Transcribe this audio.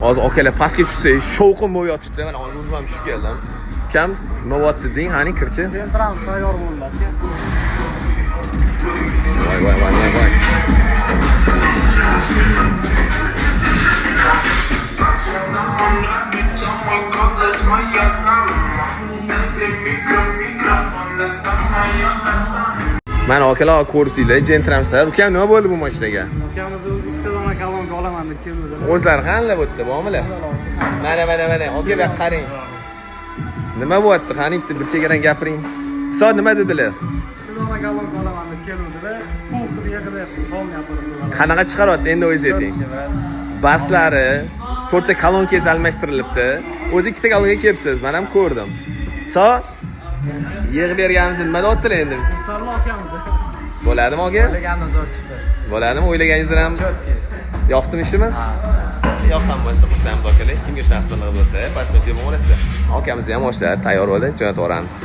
Hozir akalar pastga tushsangiz shovqin bo'lib yotibdi. Mana hozir o'zim ham tushib keldim. Kam nima bo'lyapti deng, qani kirchi. Entrans tayyor bo'ldi aka. Voy. Mana akalar ko'rdinglar, Gentramslar. Ukam nima bo'ldi bu mashinaga? Ukamiz o'zi istadan kalonga olaman deb keldi. O'zlari qanday bo'pti, bormilar? Mana. Aka bak qarang. Nima bo'pti? Qani bir chegadan gapiring. Soat nima dedilar? Istadan kalonga olaman deb keldi-da. Fuq yig'ilib, qolmay gapirdi. Qanaqa chiqaryapti endi o'zingiz ayting. Baslari 4 ta kolonka almashtirilibdi. O'zi 2 ta kolonka kelibsiz, men ham ko'rdim. Yig'ib berganimiz nima deyaptilar endi? Salom akamiz. Bo'ladimi aka? O'ylaganimiz zo'r chiqdi. Bo'ladimi? O'ylaganingizdan ham yoqdimi ishimiz? Yoqqan bo'lsa, xursand bo'ling. Kimga shaxs bo'lsa, pastga o'tib bo'lasiz. Akamiz ham oshlari tayyor bo'ldi, jo'natib yuboramiz.